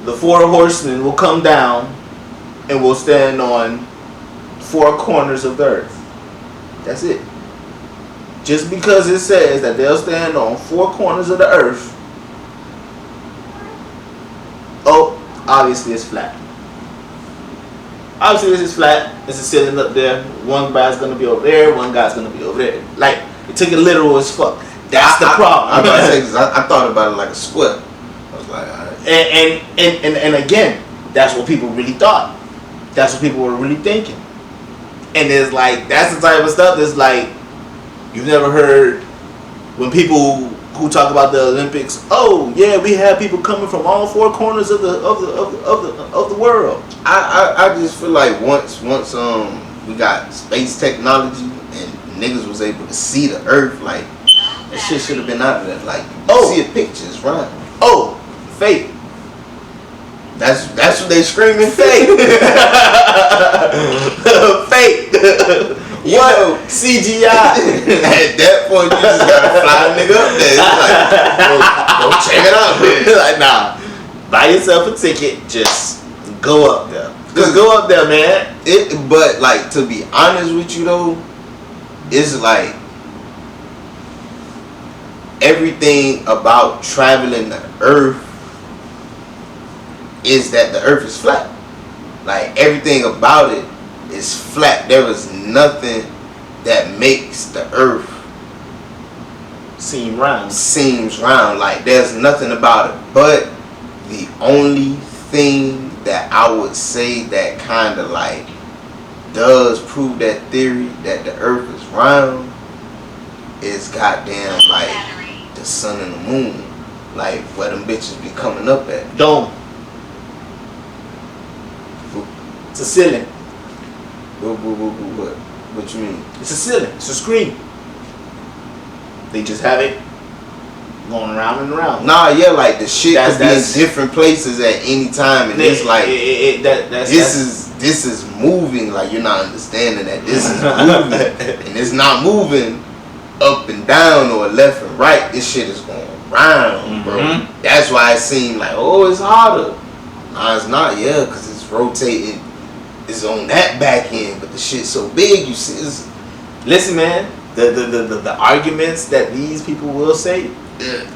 the 4 horsemen will come down and will stand on 4 corners of the earth. That's it. Just because it says that they'll stand on 4 corners of the earth, obviously it's flat. Obviously this is flat. There's a ceiling up there. One guy's gonna be over there. One guy's gonna be over there. Like, it took it literal as fuck. That's the problem. I thought about it like a square. I was like, all right. And again, that's what people really thought. That's what people were really thinking. And it's like, that's the type of stuff that's like, you've never heard when people who talk about the Olympics. Oh yeah, we have people coming from all 4 corners of the world. I just feel like once we got space technology and niggas was able to see the earth, like that shit should have been out of that. Like, see a picture, it's right. Oh, fake. That's what they screaming. Fake. Fake. What? CGI. At that point, you just gotta fly a nigga up there. It's like, go check it out, man. Like, nah, buy yourself a ticket, just go up there. Just go up there, man. But like, to be honest with you though, it's like everything about traveling the earth is that the earth is flat. Like, everything about it is flat. There is nothing that makes the earth seems round. Like, there's nothing about it. But the only thing that I would say that kind of like does prove that theory that the earth is round is goddamn like the sun and the moon. Like, where them bitches be coming up at. Dome. It's a ceiling. What you mean? It's a ceiling. It's a screen. They just have it going around and around. Nah, yeah, like the shit could be in different places at any time, and it's like this is moving. Like, you're not understanding that this is moving, and it's not moving up and down or left and right. This shit is going round, bro. That's why it seemed like, oh, it's harder. Nah, it's not. Yeah, because it's rotating. It's on that back end, but the shit's so big. You see, listen, man. The arguments that these people will say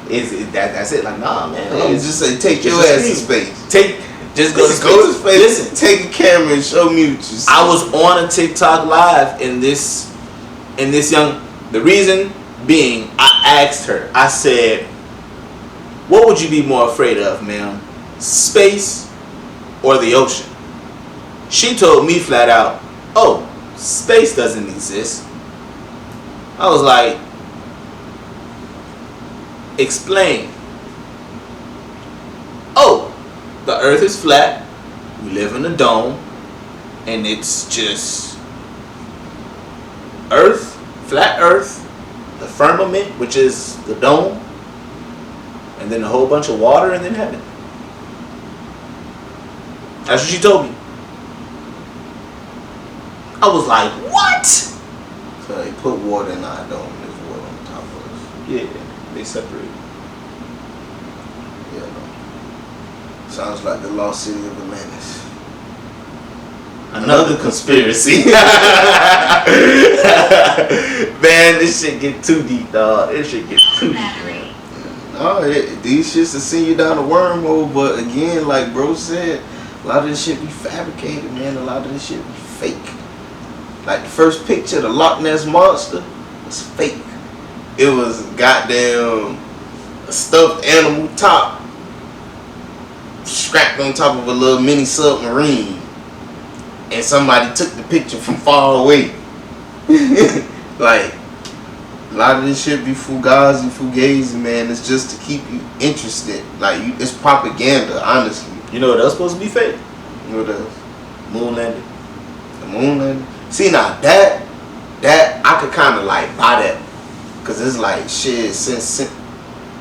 is that's it. Like, nah, man. It's just say, take your ass to space. Just go to space. Listen, take a camera and show me what you see. I was on a TikTok live in this young. The reason being, I asked her. I said, "What would you be more afraid of, ma'am? Space or the ocean?" She told me flat out, "Oh, space doesn't exist." I was like, "Explain." "Oh, the earth is flat. We live in a dome. And it's just earth, flat earth, the firmament, which is the dome, and then a whole bunch of water, and then heaven." That's what she told me. I was like, what? So they put water in our dome and there's water on top of us. Yeah, they separate. Yeah, no. Sounds like the lost city of Atlantis. Another conspiracy. Man, this shit get too deep, dog. This shit get too deep, man. No, these shits will send you down a wormhole, but again, like bro said, a lot of this shit be fabricated, man. A lot of this shit be fake. Like the first picture of the Loch Ness Monster was fake. It was goddamn a stuffed animal top strapped on top of a little mini submarine, and somebody took the picture from far away. Like, a lot of this shit be fugazi, man. It's just to keep you interested. Like, it's propaganda, honestly. You know what else supposed to be fake? What else? Moon landing. The moon landing. See, now that I could kind of like buy that, cause it's like shit since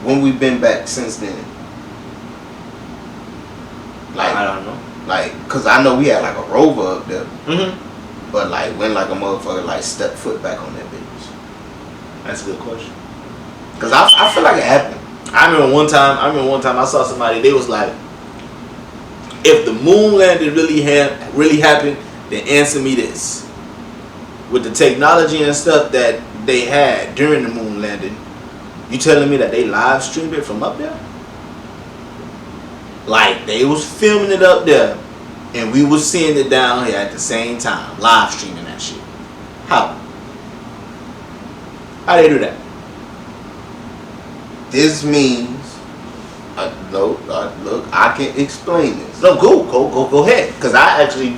when we been back since then. Like, I don't know. Like, cause I know we had like a rover up there, Mm-hmm. but like when like a motherfucker like stepped foot back on that bitch. That's a good question. Cause I feel like it happened. I remember one time I saw somebody. They was like, if the moon landing really happened, then answer me this. With the technology and stuff that they had during the moon landing, you telling me that they live streamed it from up there? Like, they was filming it up there, and we was seeing it down here at the same time, live streaming that shit. How they do that? This means, look, I can explain this. No, go ahead. Because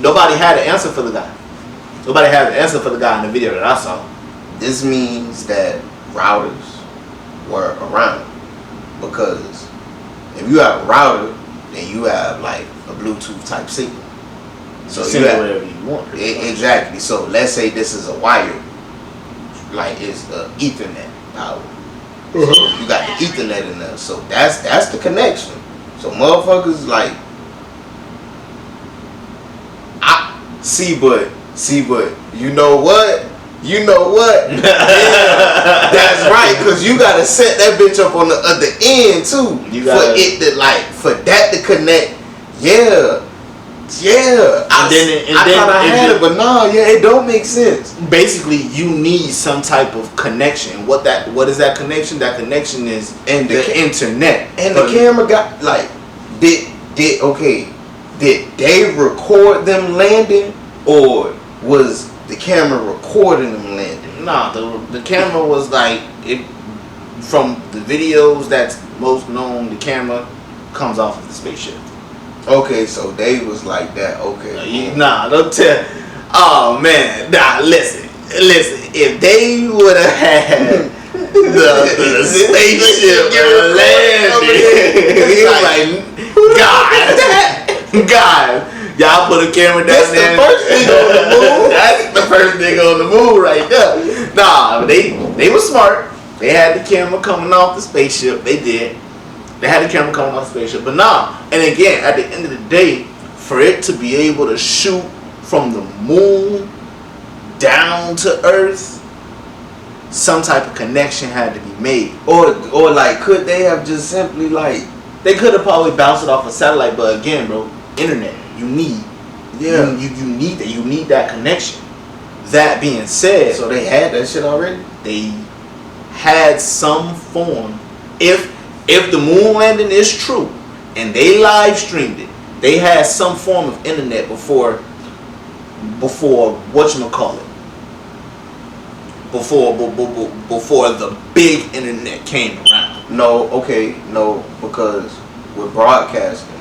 nobody had an answer for the guy. Nobody had an answer for the guy in the video that I saw. This means that routers were around, because if you have a router, then you have like a Bluetooth type signal. So you have whatever you want. Exactly. So let's say this is a wire, like it's the Ethernet power. So you got the Ethernet in there. So that's the connection. So motherfuckers like, but you know what? Yeah, that's right, because you gotta set that bitch up on the other end too. For that to connect. Yeah. I thought I had it, but no, it don't make sense. Basically, you need some type of connection. What is that connection? That connection is the internet. And the camera got like, did they record them landing, or was the camera recording them landing? Nah, the camera was like, it. From the videos that's most known, the camera comes off of the spaceship. Okay, so they was like that. Okay. Nah, don't tell. Oh man, nah. Listen. If they would have had the spaceship landing, he was like, God, y'all put a camera down there. That's the first thing on the moon. That's the first thing on the moon right there. Nah, they were smart. They had the camera coming off the spaceship. They did. They had the camera coming off the spaceship. But nah, and again, at the end of the day, for it to be able to shoot from the moon down to Earth, some type of connection had to be made. Or like, could they have just simply like, they could have probably bounced it off a satellite, but again, bro, internet, you need need that. You need that connection. That being said, so they had that shit already? They had some form. If the moon landing is true and they live streamed it, they had some form of internet before whatchamacallit. Before the big internet came around. No, because with broadcasting,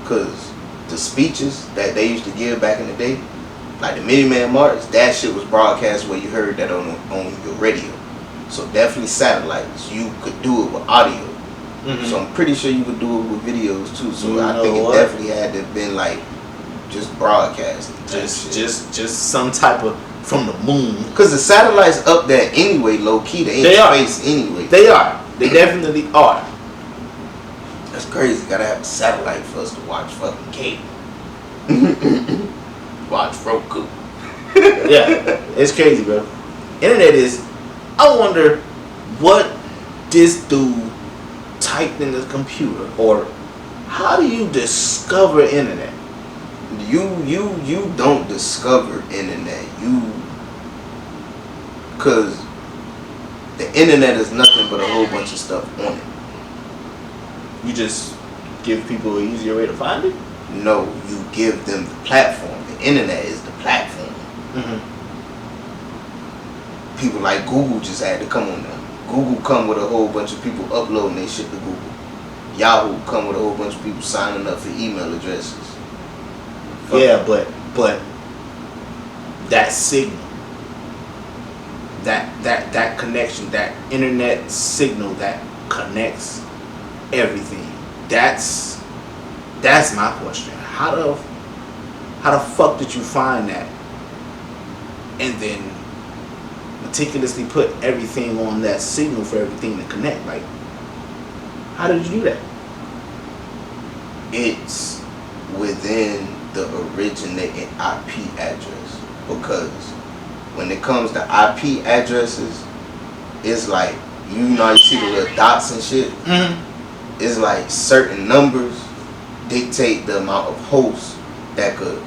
because the speeches that they used to give back in the day, like the Minuteman March, that shit was broadcast where you heard that on your radio. So definitely satellites, you could do it with audio. Mm-hmm. So I'm pretty sure you could do it with videos too. So I think it definitely had to have been like just broadcasting. Just some type of from the moon. Because the satellites up there anyway, low key, they ain't space anyway. They are. They definitely are. That's crazy. Gotta have a satellite for us to watch fucking cable. Watch Roku. Yeah, it's crazy, bro. Internet is. I wonder what this dude typed in the computer, or how do you discover internet? You don't discover internet. Cause the internet is nothing but a whole bunch of stuff on it. You just give people an easier way to find it? No, you give them the platform. The internet is the platform. Mm-hmm. People like Google just had to come on there. Google come with a whole bunch of people uploading their shit to Google. Yahoo come with a whole bunch of people signing up for email addresses. Yeah, but that signal, that connection, that internet signal that connects everything. That's my question. How the fuck did you find that? And then meticulously put everything on that signal for everything to connect. Like, how did you do that? It's within the originating IP address, because when it comes to IP addresses, it's like, you know how you see the little dots and shit? Mm-hmm. It's like certain numbers dictate the amount of hosts that could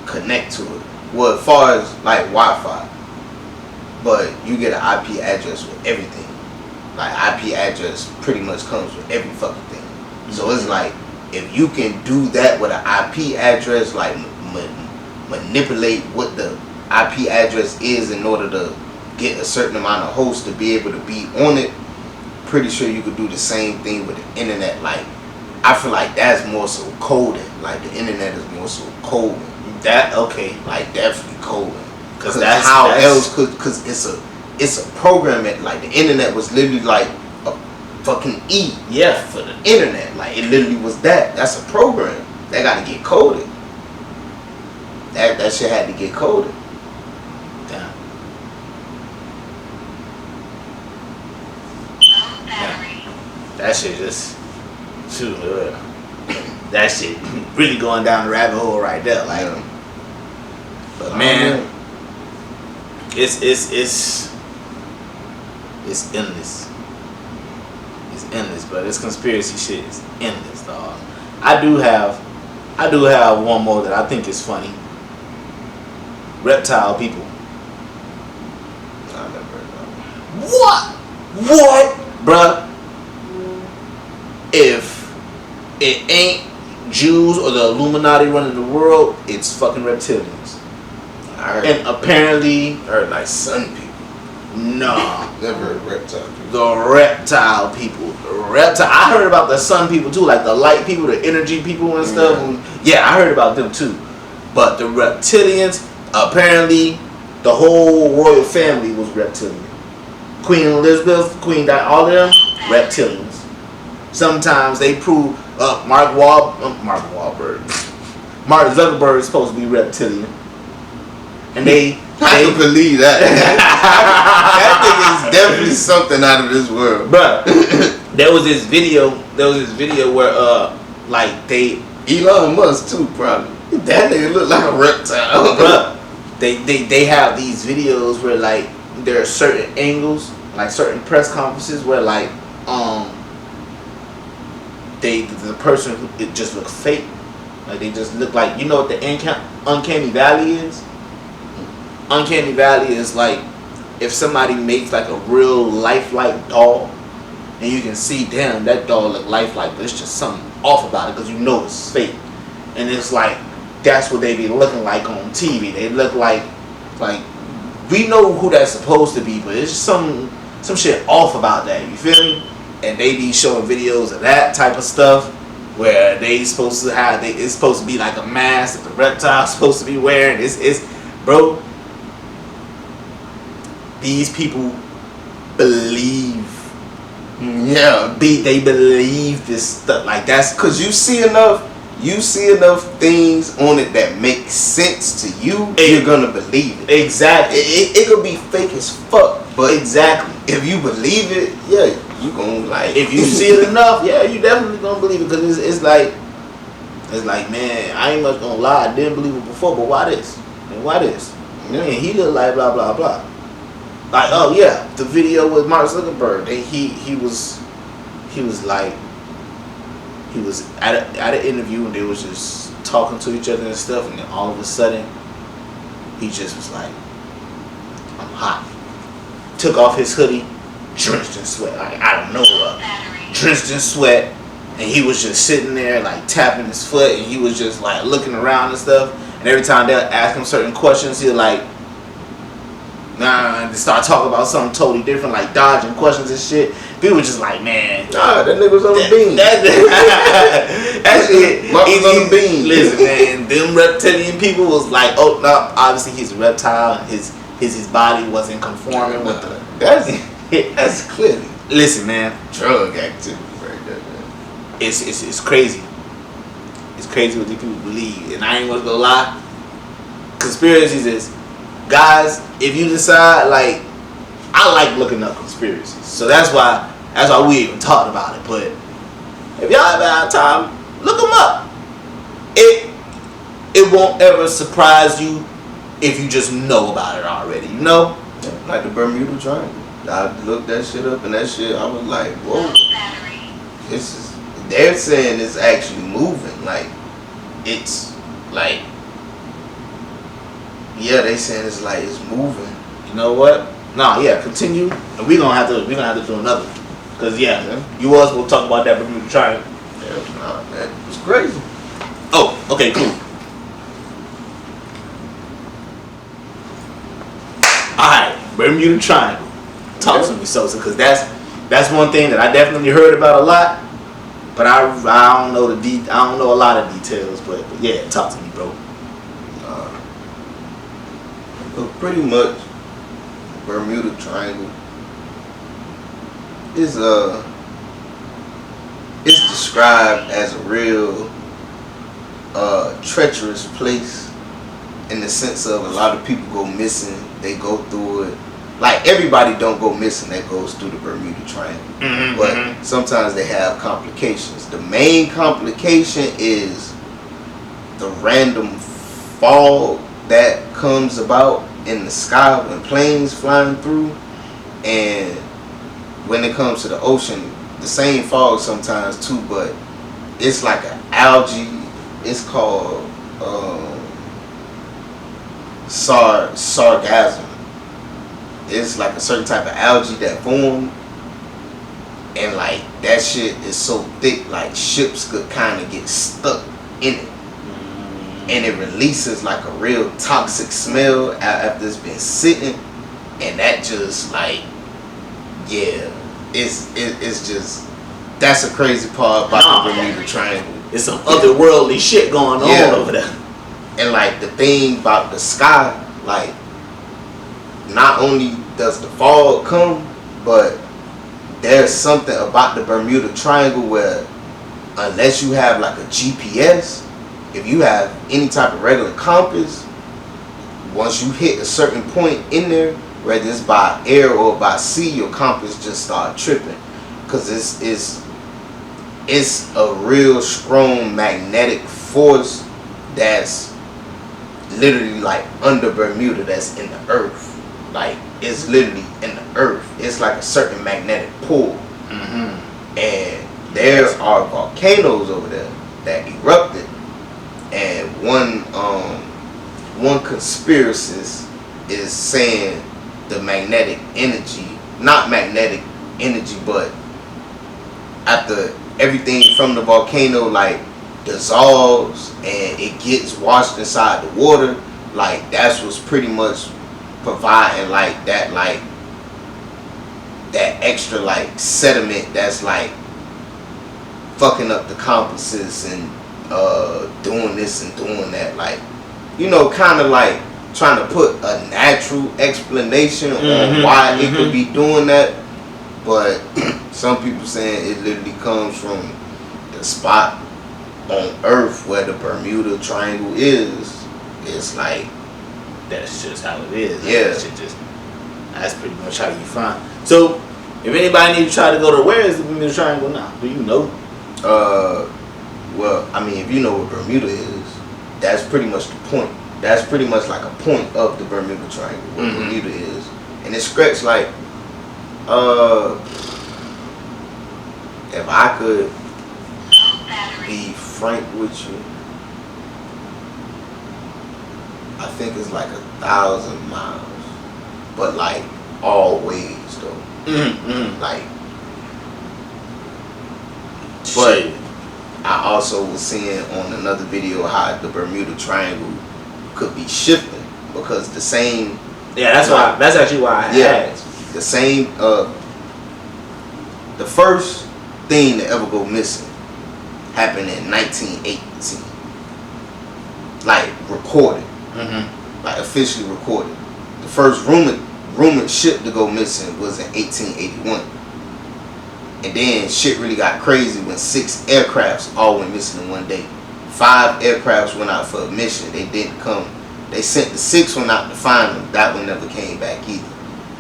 connect to it. Well, as far as like Wi-Fi, but you get an IP address with everything. Like, IP address pretty much comes with every fucking thing. Mm-hmm. So it's like, if you can do that with an IP address, like manipulate what the IP address is in order to get a certain amount of hosts to be able to be on it, pretty sure you could do the same thing with the internet. Like, I feel like that's more so coding. Like, the internet is more so coding. That, okay. Like, definitely coding. Because that's how else could, because it's a program that, like, the internet was literally like a fucking E. Yeah. For the internet. Like, it literally was that. That's a program. That got to get coded. That shit had to get coded. Damn. That shit just, shoot, that shit really going down the rabbit hole right there. Like, Yeah. But man, it's endless. It's endless, but this conspiracy shit is endless, dog. I do have one more that I think is funny. Reptile people. I never heard of What, bruh? If it ain't Jews or the Illuminati running the world, it's fucking reptilians. And apparently, heard like sun people. Nah. Never heard of reptile people. The reptile people. I heard about the sun people too, like the light people, the energy people and stuff. Yeah, I heard about them too. But the reptilians, apparently, the whole royal family was reptilian. Queen Elizabeth, Queen Di, all of them, reptilians. Sometimes they prove Mark Zuckerberg is supposed to be reptilian. And I can believe that. That nigga is definitely something out of this world. Bruh, there was this video where like Elon Musk too, probably. That nigga look like a reptile. Bruh, they have these videos where like there are certain angles, like certain press conferences where like the person, it just looks fake. Like they just look like, you know what the uncanny valley is? Uncanny valley is like if somebody makes like a real lifelike doll and you can see, damn, that doll look lifelike, but it's just something off about it because you know it's fake. And it's like, that's what they be looking like on TV. They look like we know who that's supposed to be, but it's just some shit off about that, you feel me? And they be showing videos of that type of stuff where it's supposed to be like a mask that the reptile's supposed to be wearing. It's bro, these people believe. Yeah, they believe this stuff. Like, that's because you see enough things on it that make sense to you, you're gonna believe it. Exactly. It could be fake as fuck, but exactly, if you believe it, yeah, you gonna like. If you see it enough, yeah, you definitely gonna believe it, because it's like, man, I ain't much gonna lie, I didn't believe it before, but why this? And why this? Yeah. Man, he look like blah blah blah. Like, oh yeah, the video with Mark Zuckerberg, he was at an interview and they was just talking to each other and stuff, and then all of a sudden he just was like, I'm hot. Took off his hoodie, drenched in sweat, like out of nowhere, drenched in sweat, and he was just sitting there like tapping his foot, and he was just like looking around and stuff. And every time they'll ask him certain questions, he'll like, They start talking about something totally different, like dodging questions and shit. People just like, man, nah, that nigga was on the beam. That shit. Marcus on the beam. Listen, man, them reptilian people was like, oh no, obviously he's a reptile. His body wasn't conforming with the. That's clearly. Listen, man, drug activity right there, man. It's crazy. It's crazy what these people believe, and I ain't gonna go lie. Conspiracies is, guys, if you decide, like, I like looking up conspiracies, so that's why we even talked about it. But if y'all ever have time, look them up. It won't ever surprise you if you just know about it already. You know, like the Bermuda Triangle. I looked that shit up, and that shit, I was like, whoa. This is. They're saying it's actually moving. Like, it's like. Yeah, they saying it's like it's moving. You know what? Nah, yeah, continue. And we gonna have to do another. Cause yeah. You was gonna talk about that Bermuda Triangle. Yeah, nah, that was crazy. Oh, okay, cool. Alright, Bermuda Triangle. Talk to me, Sosa, cause that's one thing that I definitely heard about a lot. But I don't know I don't know a lot of details, but yeah, talk to me, bro. Well, pretty much, Bermuda Triangle is it's described as a real treacherous place, in the sense of a lot of people go missing. They go through it. Like, everybody don't go missing that goes through the Bermuda Triangle, but sometimes they have complications. The main complication is the random fog that comes about in the sky when planes flying through, and when it comes to the ocean, the same fog sometimes too, but it's like an algae. It's called sargassum. It's like a certain type of algae that formed, and like that shit is so thick, like ships could kind of get stuck in it. And it releases like a real toxic smell after it's been sitting, and that just like, yeah, it's just, that's a crazy part about the Bermuda Triangle. It's some otherworldly shit going on over there. And like the thing about the sky, like, not only does the fog come, but there's something about the Bermuda Triangle where, unless you have like a GPS, if you have any type of regular compass, once you hit a certain point in there, whether it's by air or by sea, your compass just start tripping, because it's a real strong magnetic force that's literally like under Bermuda, that's in the earth. Like, it's literally in the earth. It's like a certain magnetic pull. And there are volcanoes over there that erupted. And one conspiracist is saying the magnetic energy, not magnetic energy, but after everything from the volcano like dissolves and it gets washed inside the water, like that's what's pretty much providing like that extra like sediment that's like fucking up the compasses and doing this and doing that, like, you know, kind of like trying to put a natural explanation on why it could be doing that. But some people saying it literally comes from the spot on Earth where the Bermuda Triangle is. It's like, that's just how it is. Yeah, that's pretty much how you find. So if anybody needs to try to go to, where is the Bermuda Triangle now? Do you know? Well, I mean, if you know what Bermuda is, that's pretty much the point. That's pretty much like a point of the Bermuda Triangle, what Bermuda is. And it's stretched like, if I could be frank with you, I think it's like 1,000 miles. But like, all ways though. Like, but I also was seeing on another video how the Bermuda Triangle could be shifting, because the same Yeah, that's why. That's actually why I asked. The same. The first thing to ever go missing happened in 1918. Like recorded, like officially recorded. The first rumored ship to go missing was in 1881. And then shit really got crazy when 6 aircrafts all went missing in one day. 5 aircrafts went out for a mission. They didn't come. They sent the 6th one out to find them. That one never came back either.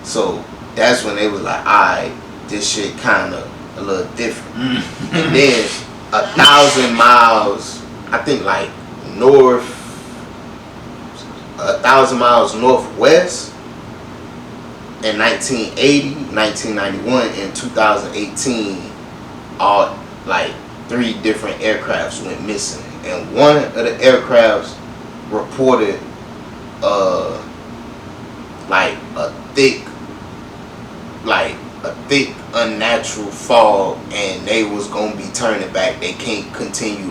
So that's when they was like, alright, this shit kind of a little different. And then 1,000 miles, I think like 1,000 miles northwest in 1980, 1991, and 2018, all like 3 different aircrafts went missing. And one of the aircrafts reported a thick unnatural fog, and they was gonna be turning back. They can't continue